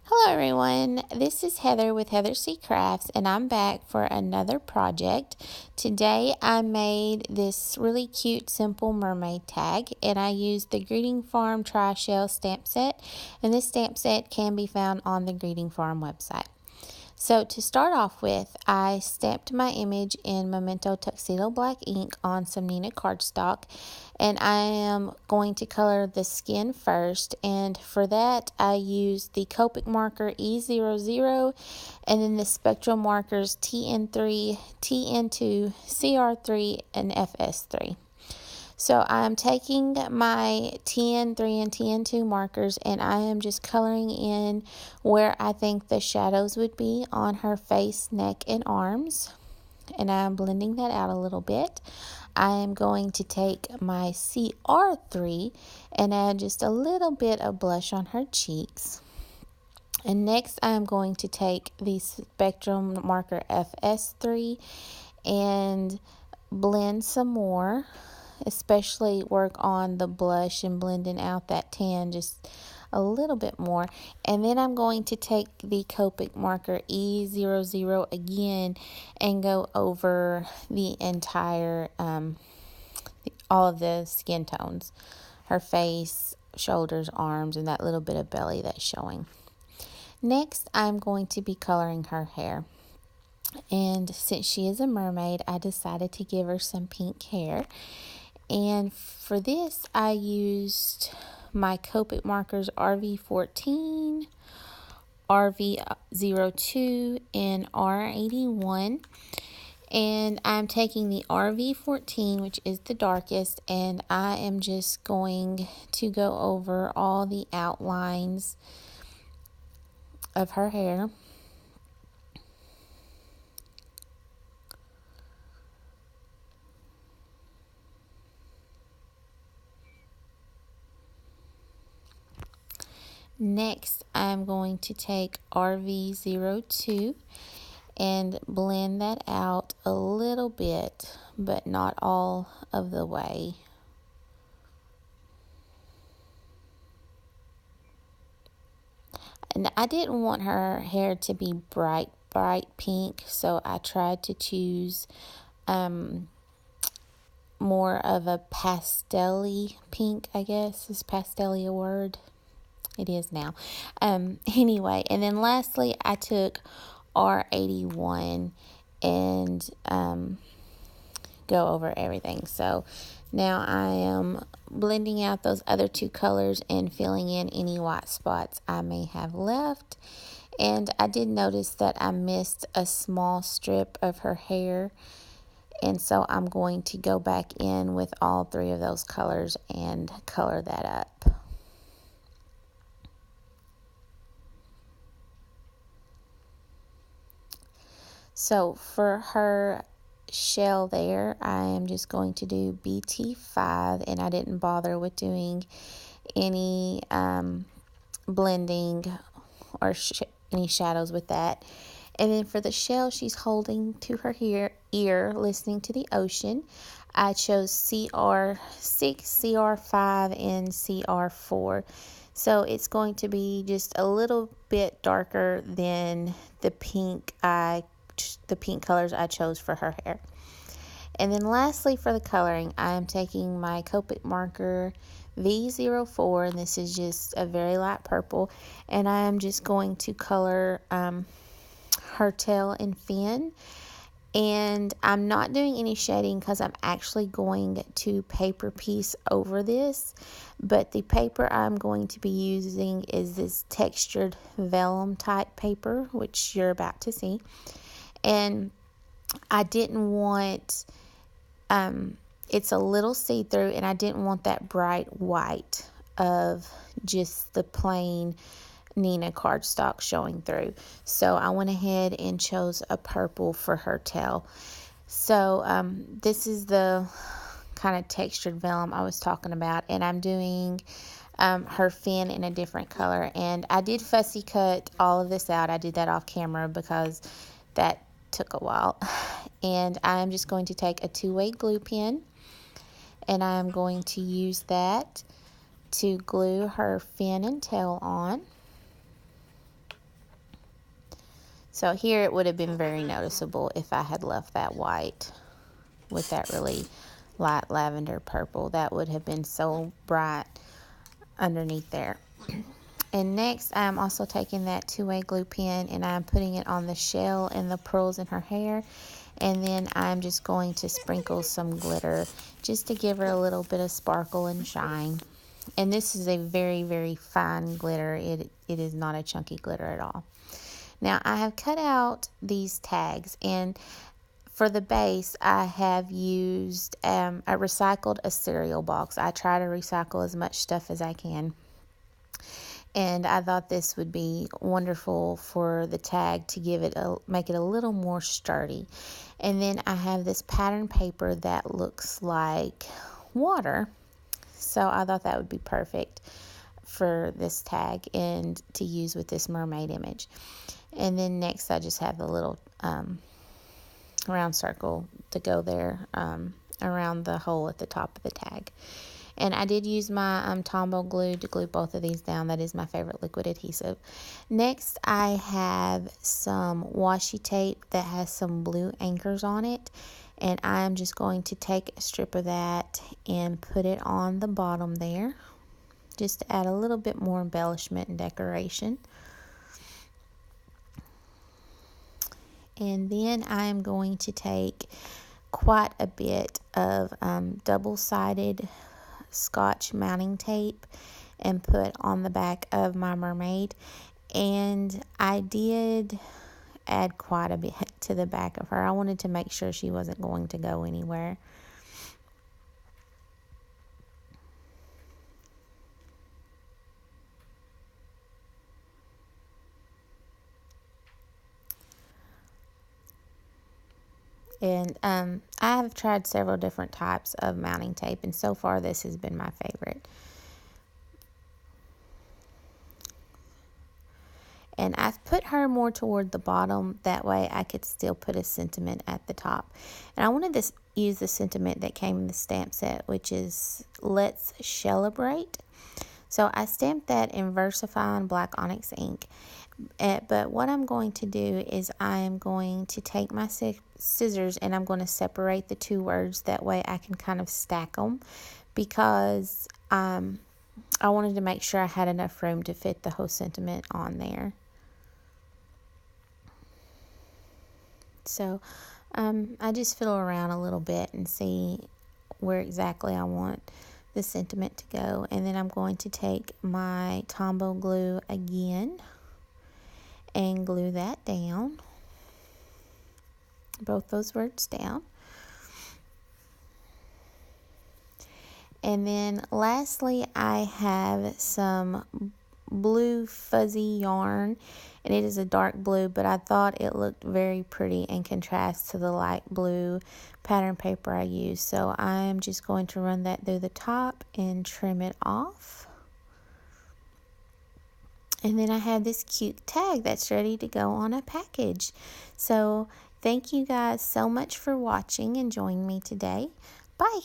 Hello everyone, this is Heather with Heather C Crafts and I'm back for another project. Today I made this really cute simple mermaid tag and I used the Greeting Farm Tri-Shell stamp set, and this stamp set can be found on the Greeting Farm website. So to start off with, I stamped my image in Memento Tuxedo Black ink on some Nina cardstock, and I am going to color the skin first, and for that I used the Copic marker E00 and then the spectral markers TN3, TN2, CR3, and FS3. So I'm taking my TN3 and TN2 markers and I am just coloring in where I think the shadows would be on her face, neck, and arms. And I'm blending that out a little bit. I am going to take my CR3 and add just a little bit of blush on her cheeks. And next I am going to take the spectrum marker FS3 and blend some more, especially work on the blush and blending out that tan just a little bit more. And then I'm going to take the Copic marker E00 again and go over the entire all of the skin tones, her face, shoulders, arms, and that little bit of belly that's showing. Next I'm going to be coloring her hair. And since she is a mermaid, I decided to give her some pink hair. And for this, I used my Copic markers RV14, RV02, and R81. And I'm taking the RV14, which is the darkest, and I am just going to go over all the outlines of her hair. Next, I'm going to take RV02 and blend that out a little bit, but not all of the way. And I didn't want her hair to be bright pink, so I tried to choose more of a pastel-y pink, I guess. Is pastel-y a word? It is now. Anyway, and then lastly, I took R81 and go over everything. So now I am blending out those other two colors and filling in any white spots I may have left. And I did notice that I missed a small strip of her hair, and so I'm going to go back in with all three of those colors and color that up. So for her shell there, I am just going to do BT5, and I didn't bother with doing any blending or any shadows with that. And then for the shell, she's holding to her ear, listening to the ocean. I chose CR6, CR5, and CR4. So it's going to be just a little bit darker than the pink colors I chose for her hair. And then lastly, for the coloring, I am taking my Copic marker V04, and this is just a very light purple, and I am just going to color her tail and fin. And I'm not doing any shading because I'm actually going to paper piece over this, but the paper I'm going to be using is this textured vellum type paper, which you're about to see. And I didn't want, it's a little see-through, and I didn't want that bright white of just the plain Nina cardstock showing through. So I went ahead and chose a purple for her tail. So this is the kind of textured vellum I was talking about, and I'm doing her fin in a different color. And I did fussy cut all of this out. I did that off camera because that took a while. And I'm just going to take a two-way glue pen, and I'm going to use that to glue her fin and tail on. So here it would have been very noticeable if I had left that white with that really light lavender purple. That would have been so bright underneath there. And next, I'm also taking that two-way glue pen and I'm putting it on the shell and the pearls in her hair. And then I'm just going to sprinkle some glitter just to give her a little bit of sparkle and shine. And this is a very, very fine glitter. It is not a chunky glitter at all. Now, I have cut out these tags, and for the base, I have used, I recycled a cereal box. I try to recycle as much stuff as I can. And I thought this would be wonderful for the tag to make it a little more sturdy. And then I have this pattern paper that looks like water. So I thought that would be perfect for this tag and to use with this mermaid image. And then next I just have the little round circle to go there around the hole at the top of the tag. And I did use my Tombow glue to glue both of these down. That is my favorite liquid adhesive. Next, I have some washi tape that has some blue anchors on it. And I'm just going to take a strip of that and put it on the bottom there, just to add a little bit more embellishment and decoration. And then I am going to take quite a bit of double-sided Scotch mounting tape and put on the back of my mermaid. And I did add quite a bit to the back of her. I wanted to make sure she wasn't going to go anywhere. And I have tried several different types of mounting tape, and so far this has been my favorite. And I've put her more toward the bottom, that way I could still put a sentiment at the top. And I wanted to use the sentiment that came in the stamp set, which is "Let's Celebrate." So I stamped that in VersaFine black onyx ink. But what I'm going to do is I am going to take my scissors and I'm going to separate the two words. That way I can kind of stack them, because I wanted to make sure I had enough room to fit the whole sentiment on there. So I just fiddle around a little bit and see where exactly I want the sentiment to go. And then I'm going to take my Tombow glue again and glue that down, both those words down. And then lastly, I have some blue fuzzy yarn, and it is a dark blue, but I thought it looked very pretty in contrast to the light blue pattern paper I used. So I'm just going to run that through the top and trim it off. And then I have this cute tag that's ready to go on a package. So thank you guys so much for watching and joining me today. Bye.